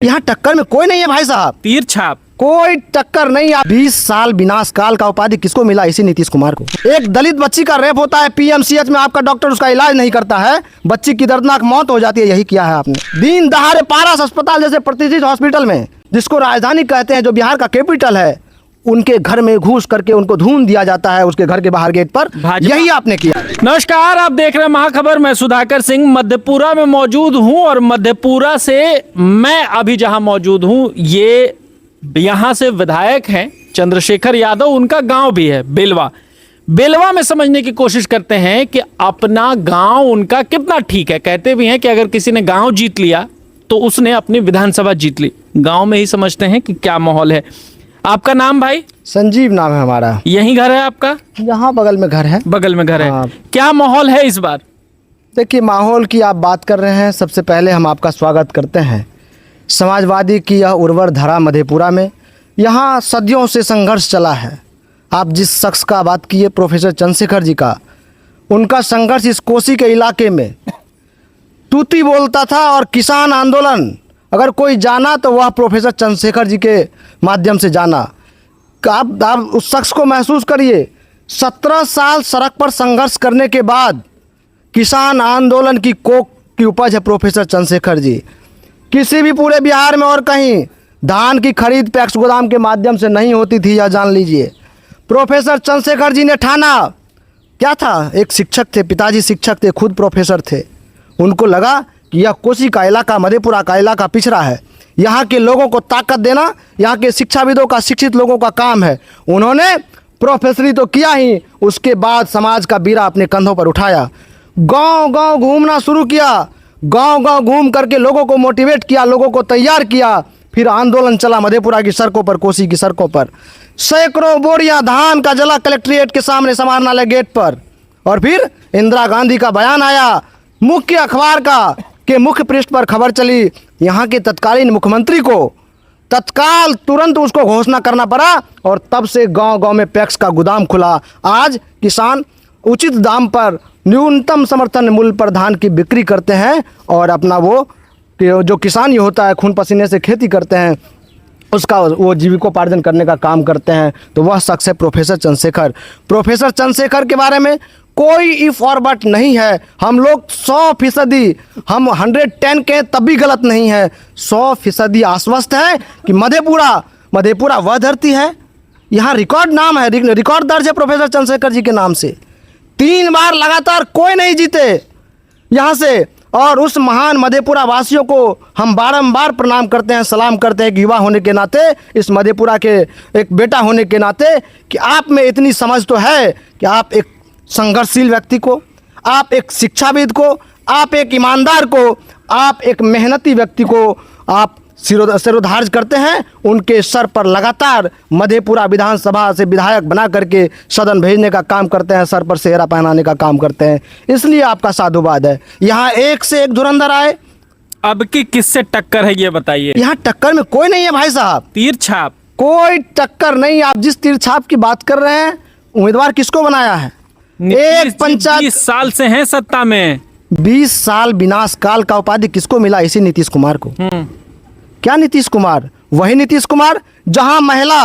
यहाँ टक्कर में कोई नहीं है भाई साहब। तीर छाप कोई टक्कर नहीं। 20 साल विनाश काल का उपाधि किसको मिला? इसी नीतीश कुमार को। एक दलित बच्ची का रेप होता है पीएमसीएच में, आपका डॉक्टर उसका इलाज नहीं करता है, बच्ची की दर्दनाक मौत हो जाती है। यही किया है आपने। दिन दहाड़े पारस अस्पताल जैसे प्रतिष्ठित हॉस्पिटल में, जिसको राजधानी कहते हैं, जो बिहार का कैपिटल है, उनके घर में घुस करके उनको धून दिया जाता है उसके घर के बाहर गेट पर। यही आपने किया। नमस्कार, आप देख रहे हैं महाखबर। मैं सुधाकर सिंह मधेपुरा में मौजूद हूं और मधेपुरा से मैं अभी जहां मौजूद हूं, ये यहां से विधायक हैं चंद्रशेखर यादव, उनका गांव भी है बेलवा। बेलवा में समझने की कोशिश करते हैं कि अपना गांव उनका कितना ठीक है। कहते भी हैं कि अगर किसी ने गांव जीत लिया तो उसने अपनी विधानसभा जीत ली। गांव में ही समझते हैं कि क्या माहौल है। आपका नाम भाई? संजीव नाम है हमारा। यही घर है आपका? यहाँ बगल में घर है। बगल में घर है। हाँ। क्या माहौल है इस बार? देखिए, माहौल की आप बात कर रहे हैं। सबसे पहले हम आपका स्वागत करते हैं समाजवादी की यह उर्वर धरा मधेपुरा में। यहाँ सदियों से संघर्ष चला है। आप जिस शख्स का बात किए प्रोफेसर चंद्रशेखर जी का, उनका संघर्ष इस कोसी के इलाके में तूती बोलता था। और किसान आंदोलन अगर कोई जाना तो वह प्रोफेसर चंद्रशेखर जी के माध्यम से जाना। आप उस शख्स को महसूस करिए। 17 साल सड़क पर संघर्ष करने के बाद किसान आंदोलन की कोक की उपज है प्रोफेसर चंद्रशेखर जी। किसी भी पूरे बिहार में और कहीं धान की खरीद पैक्स गोदाम के माध्यम से नहीं होती थी, यह जान लीजिए। प्रोफेसर चंद्रशेखर जी ने ठाना, क्या था, एक शिक्षक थे, पिताजी शिक्षक थे, खुद प्रोफेसर थे। उनको लगा कि यह कोसी का इलाका, मधेपुरा का इलाका पिछड़ा है, यहाँ के लोगों को ताकत देना यहाँ के शिक्षाविदों का, शिक्षित लोगों का काम है। उन्होंने प्रोफेसरी तो किया ही, उसके बाद समाज का बीड़ा अपने कंधों पर उठाया। गांव गांव घूमना शुरू किया। गांव गांव घूम करके लोगों को मोटिवेट किया, लोगों को तैयार किया। फिर आंदोलन चला मधेपुरा की सड़कों पर, कोसी की सड़कों पर। सैकड़ों बोरियां धान का जला कलेक्ट्रेट के सामने, समाहरणालय गेट पर। और फिर इंदिरा गांधी का बयान आया मुख्य अखबार का, के मुख्य पृष्ठ पर खबर चली। यहाँ के तत्कालीन मुख्यमंत्री को तत्काल तुरंत उसको घोषणा करना पड़ा और तब से गांव गांव में पैक्स का गोदाम खुला। आज किसान उचित दाम पर, न्यूनतम समर्थन मूल्य पर धान की बिक्री करते हैं और अपना वो जो किसान ये होता है, खून पसीने से खेती करते हैं, उसका वो जीविकोपार्जन करने का काम करते हैं। तो वह शख्स है प्रोफेसर चंद्रशेखर। प्रोफेसर चंद्रशेखर के बारे में कोई इफ और बट नहीं है। हम लोग 100%, हम 110 के तब भी गलत नहीं है, 100% आश्वस्त है कि मधेपुरा वह धरती है। यहाँ रिकॉर्ड नाम है, रिकॉर्ड दर्ज है प्रोफेसर चंद्रशेखर जी के नाम से। 3 बार लगातार कोई नहीं जीते यहाँ से। और उस महान मधेपुरा वासियों को हम बारंबार प्रणाम करते हैं, सलाम करते हैं कि युवा होने के नाते, इस मधेपुरा के एक बेटा होने के नाते, कि आप में इतनी समझ तो है कि आप एक संघर्षशील व्यक्ति को, आप एक शिक्षाविद को, आप एक ईमानदार को, आप एक मेहनती व्यक्ति को आप सिरोधार्य करते हैं। उनके सर पर लगातार मधेपुरा विधानसभा से विधायक बना करके सदन भेजने का काम करते हैं, सर पर सेहरा पहनाने का काम करते हैं। इसलिए आपका साधुवाद है। यहाँ एक से एक धुरंधर आए। अब की किससे टक्कर है ये बताइए? यहाँ टक्कर में कोई नहीं है भाई साहब। तीर छाप कोई टक्कर नहीं। आप जिस तीर छाप की बात कर रहे हैं, उम्मीदवार किसको बनाया है? एक पंचायत 20 साल से हैं सत्ता में। 20 साल विनाश काल का उपाधि किसको मिला? इसी नीतीश कुमार को। क्या नीतीश कुमार? वही नीतीश कुमार जहां महिला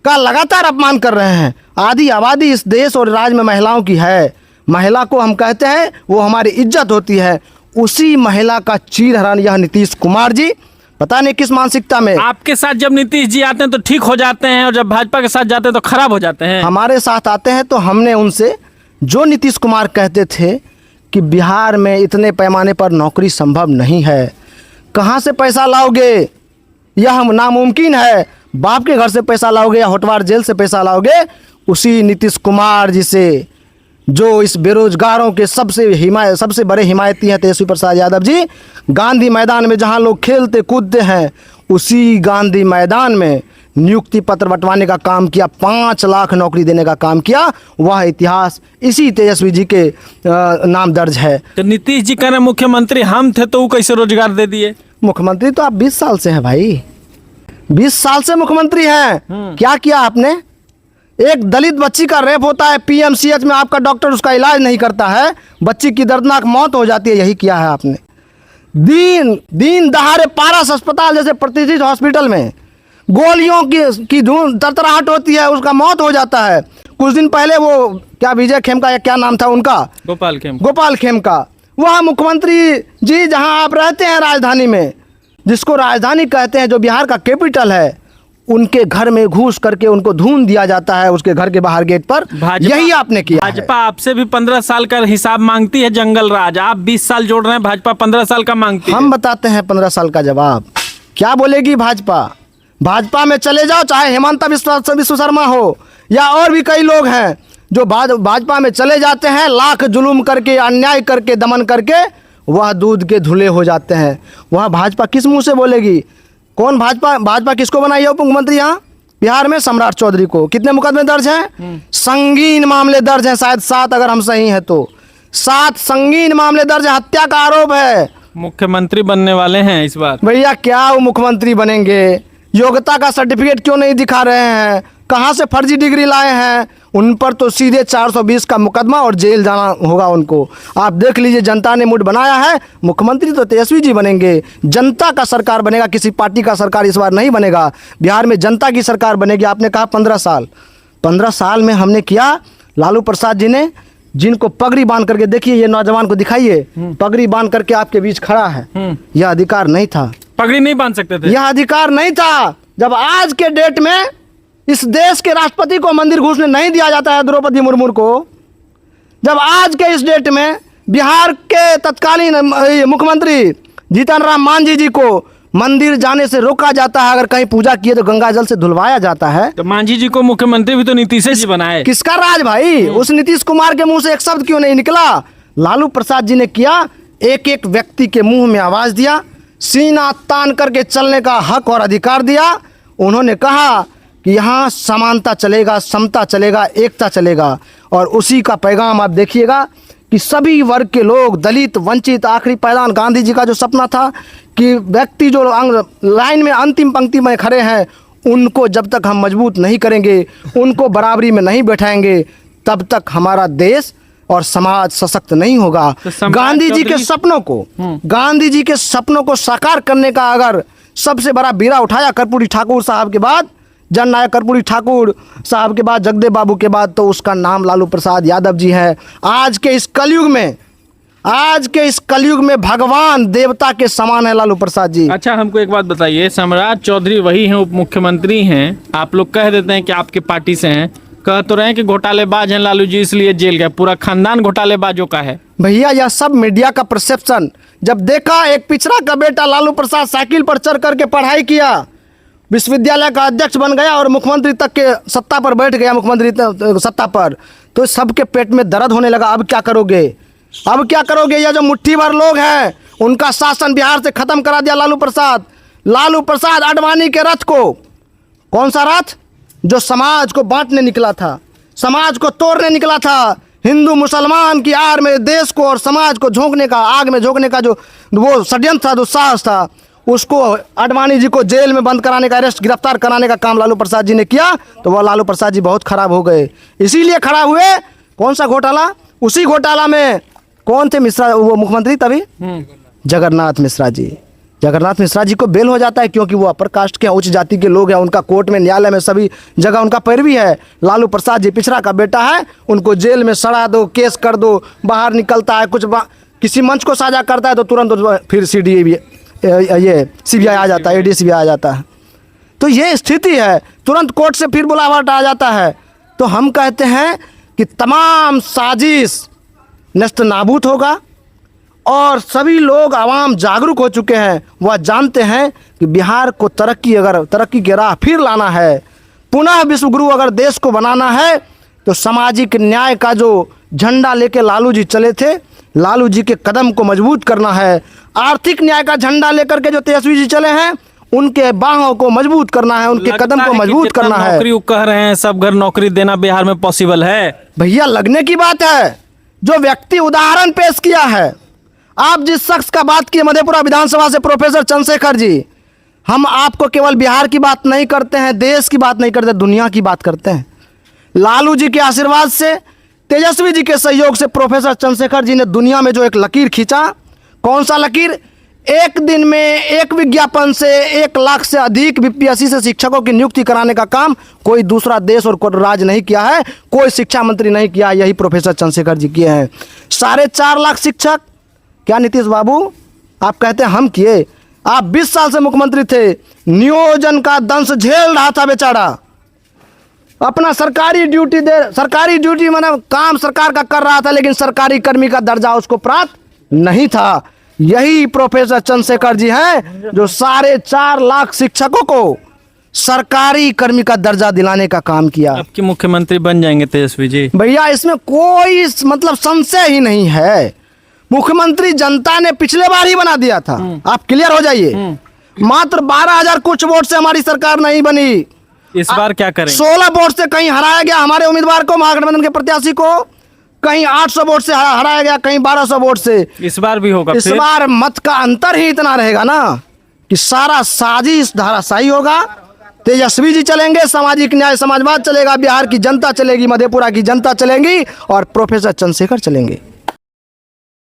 का लगातार अपमान कर रहे हैं। आधी आबादी इस देश और राज्य में महिलाओं की है। महिला को हम कहते हैं वो हमारी इज्जत होती है। उसी महिला का चीरहरण यह नीतीश कुमार जी, पता नहीं किस मानसिकता में। आपके साथ जब नीतीश जी आते हैं तो ठीक हो जाते हैं और जब भाजपा के साथ जाते हैं तो खराब हो जाते हैं। हमारे साथ आते हैं तो हमने उनसे, जो नीतीश कुमार कहते थे कि बिहार में इतने पैमाने पर नौकरी संभव नहीं है, कहाँ से पैसा लाओगे, यह नामुमकिन है, बाप के घर से पैसा लाओगे या होटवार जेल से पैसा लाओगे। उसी नीतीश कुमार जी से, जो इस बेरोजगारों के सबसे बड़े हिमायती हैं तेजस्वी प्रसाद यादव जी, गांधी मैदान में जहां लोग खेलते कूदते हैं, उसी गांधी मैदान में नियुक्ति पत्र बंटवाने का काम किया, 5 लाख नौकरी देने का काम किया। वह इतिहास इसी तेजस्वी जी के नाम दर्ज है। तो नीतीश जी कह रहे मुख्यमंत्री हम थे तो वो कैसे रोजगार दे दिए? मुख्यमंत्री तो आप 20 साल से हैं भाई, 20 साल से मुख्यमंत्री हैं। क्या किया आपने? एक दलित बच्ची का रेप होता है पीएमसीएच में, आपका डॉक्टर उसका इलाज नहीं करता है, बच्ची की दर्दनाक मौत हो जाती है। यही किया है आपने। दीन दहाड़े पारस अस्पताल जैसे प्रतिष्ठित हॉस्पिटल में गोलियों की धूम तरतराहट होती है, उसका मौत हो जाता है। कुछ दिन पहले वो क्या विजय खेमका या क्या नाम था उनका, गोपाल खेमका, वह मुख्यमंत्री जी जहां आप रहते हैं राजधानी में, जिसको राजधानी कहते हैं, जो बिहार का कैपिटल है, उनके घर में घुस करके उनको धून दिया जाता है उसके घर के बाहर गेट पर। यही आपने किया है। भाजपा आपसे भी 15 साल का हिसाब मांगती है, जंगल राज। आप 20 साल जोड़ रहे हैं, भाजपा 15 साल का मांगती है। हम बताते हैं 15 साल का जवाब क्या बोलेगी भाजपा। भाजपा में चले जाओ, चाहे हेमंत विश्व शर्मा हो या और भी कई लोग हैं जो भाजपा में चले जाते हैं, लाख जुलूम करके, अन्याय करके, दमन करके वह दूध के धुले हो जाते हैं। वह भाजपा किस मुंह से बोलेगी? कौन भाजपा किसको बनाई है उप मुख्यमंत्री यहाँ बिहार में? सम्राट चौधरी को। कितने मुकदमे दर्ज हैं? संगीन मामले दर्ज हैं, शायद 7 अगर हम सही हैं तो 7 संगीन मामले दर्ज हैं। हत्या का आरोप है। मुख्यमंत्री बनने वाले हैं इस बार। भैया क्या वो मुख्यमंत्री बनेंगे? योग्यता का सर्टिफिकेट क्यों नहीं दिखा रहे हैं? कहाँ से फर्जी डिग्री लाए हैं? उन पर तो सीधे 420 का मुकदमा और जेल जाना होगा उनको। आप देख लीजिए, जनता ने मूड बनाया है। मुख्यमंत्री तो तेजस्वी जी बनेंगे, जनता का सरकार बनेगा, किसी पार्टी का सरकार इस बार नहीं बनेगा। बिहार में जनता की सरकार बनेगी। आपने कहा 15 साल में हमने किया। लालू प्रसाद जी ने, जिनको पगड़ी बांध करके, देखिए ये नौजवान को दिखाइए, पगड़ी बांध करके आपके बीच खड़ा है। यह अधिकार नहीं था। पगड़ी नहीं बांध सकते थे। यह अधिकार नहीं था। जब आज के डेट में इस देश के राष्ट्रपति को मंदिर घुसने नहीं दिया जाता है, द्रौपदी मुर्मू को, जब आज के इस डेट में बिहार के तत्कालीन मुख्यमंत्री जीतन राम मांझी जी को मंदिर जाने से रोका जाता है, अगर कहीं पूजा किए तो गंगा जल से धुलवाया जाता है, तो मांझी जी को मुख्यमंत्री भी तो नीतीश जी बनाए। किसका राज भाई? उस नीतीश कुमार के मुंह से एक शब्द क्यों नहीं निकला? लालू प्रसाद जी ने किया। एक एक व्यक्ति के मुंह में आवाज दिया, सीना तान करके चलने का हक और अधिकार दिया। उन्होंने कहा कि यहाँ समानता चलेगा, समता चलेगा, एकता चलेगा। और उसी का पैगाम आप देखिएगा कि सभी वर्ग के लोग, दलित, वंचित, आखिरी पायदान, गांधी जी का जो सपना था कि व्यक्ति जो लाइन में अंतिम पंक्ति में खड़े हैं, उनको जब तक हम मजबूत नहीं करेंगे, उनको बराबरी में नहीं बैठाएंगे, तब तक हमारा देश और समाज सशक्त नहीं होगा। तो गांधी जी के सपनों को साकार करने का अगर सबसे बड़ा बीड़ा उठाया कर्पूरी ठाकुर साहब के बाद, जननायक कर्पूरी ठाकुर साहब के बाद, जगदेव बाबू के बाद, तो उसका नाम लालू प्रसाद यादव जी है। आज के इस कलयुग में भगवान देवता के समान है लालू प्रसाद जी। अच्छा, हमको एक बात बताइए, सम्राट चौधरी वही हैं, उप मुख्यमंत्री हैं। आप लोग कह देते हैं कि आपके पार्टी से हैं, कह तो रहे हैं कि घोटालेबाज हैं लालू जी, इसलिए जेल गए। पूरा खानदान घोटालेबाजों का है। भैया यह सब मीडिया का परसेप्शन। जब देखा एक पिछड़ा का बेटा लालू प्रसाद साइकिल पर चढ़ करके पढ़ाई किया, विश्वविद्यालय का अध्यक्ष बन गया और मुख्यमंत्री तक के सत्ता पर बैठ गया, मुख्यमंत्री सत्ता पर, तो सबके पेट में दर्द होने लगा। अब क्या करोगे? यह जो मुट्ठी भर लोग हैं, उनका शासन बिहार से खत्म करा दिया लालू प्रसाद आडवाणी के रथ को। कौन सा रथ? जो समाज को बांटने निकला था, समाज को तोड़ने निकला था, हिंदू मुसलमान की आड़ में देश को और समाज को झोंकने का, आग में झोंकने का जो वो षड्यंत्र था, जो साहस था, उसको आडवाणी जी को जेल में बंद कराने का, अरेस्ट, गिरफ्तार कराने का काम लालू प्रसाद जी ने किया। तो वह लालू प्रसाद जी बहुत खराब हो गए। इसीलिए खराब हुए। कौन सा घोटाला? उसी घोटाला में कौन थे मिश्रा, वो मुख्यमंत्री तभी, जगन्नाथ मिश्रा जी को बेल हो जाता है, क्योंकि वो अपर कास्ट के, उच्च जाति के लोग हैं। उनका कोर्ट में, न्यायालय में, सभी जगह उनका पैरवी है। लालू प्रसाद जी पिछड़ा का बेटा है, उनको जेल में सड़ा दो, केस कर दो, बाहर निकलता है, किसी मंच को साझा करता है तो तुरंत फिर सीबीआई आ जाता है, ADCB आ जाता है। तो ये स्थिति है, तुरंत कोर्ट से फिर बुलाहट आ जाता है। तो हम कहते हैं कि तमाम साजिश नष्ट नाबूद होगा और सभी लोग, आवाम जागरूक हो चुके हैं। वह जानते हैं कि बिहार को तरक्की की राह फिर लाना है, पुनः विश्वगुरु अगर देश को बनाना है, तो सामाजिक न्याय का जो झंडा लेके लालू जी चले थे, लालू जी के कदम को मजबूत करना है। आर्थिक न्याय का झंडा लेकर के जो तेजस्वी जी चले हैं, उनके बाहों को मजबूत करना है, उनके कदम को मजबूत करना है। नौकरी कह रहे हैं, सब घर नौकरी देना बिहार में पॉसिबल है? भैया लगने की बात है। जो व्यक्ति उदाहरण पेश किया है, आप जिस शख्स का बात किए मधेपुरा विधानसभा से, प्रोफेसर चंद्रशेखर जी, हम आपको केवल बिहार की बात नहीं करते हैं, देश की बात नहीं करते, दुनिया की बात करते हैं। लालू जी के आशीर्वाद से, तेजस्वी जी के सहयोग से प्रोफेसर चंद्रशेखर जी ने दुनिया में जो एक लकीर खींचा, कौन सा लकीर? एक दिन में एक विज्ञापन से 1 लाख से अधिक बीपीएससी से शिक्षकों की नियुक्ति कराने का काम कोई दूसरा देश और कोई राज्य नहीं किया है, कोई शिक्षा मंत्री नहीं किया, यही प्रोफेसर चंद्रशेखर जी किए हैं। 4.5 लाख शिक्षक, क्या नीतीश बाबू आप कहते हैं हम किए? आप 20 साल से मुख्यमंत्री थे, नियोजन का दंश झेल रहा था बेचारा, अपना सरकारी ड्यूटी मतलब काम सरकार का कर रहा था, लेकिन सरकारी कर्मी का दर्जा उसको प्राप्त नहीं था। यही प्रोफेसर चंद्रशेखर जी हैं जो 4.5 लाख शिक्षकों को सरकारी कर्मी का दर्जा दिलाने का काम किया। अब की मुख्यमंत्री बन जाएंगे तेजस्वी जी? भैया इसमें कोई मतलब संशय ही नहीं है। मुख्यमंत्री जनता ने पिछले बार ही बना दिया था, आप क्लियर हो जाइए। मात्र 12,000 कुछ वोट से हमारी सरकार नहीं बनी। इस बार क्या करें? 16 वोट से कहीं हराया गया हमारे उम्मीदवार को, महागठबंधन के प्रत्याशी को, कहीं 800 वोट से हराया गया, कहीं 1200 वोट से। इस बार भी होगा? इस बार मत का अंतर ही इतना रहेगा ना कि सारा साजिश धाराशाही होगा। तेजस्वी जी चलेंगे, सामाजिक न्याय समाजवाद चलेगा, बिहार की जनता चलेगी, मधेपुरा की जनता चलेगी और प्रोफेसर चंद्रशेखर चलेंगे।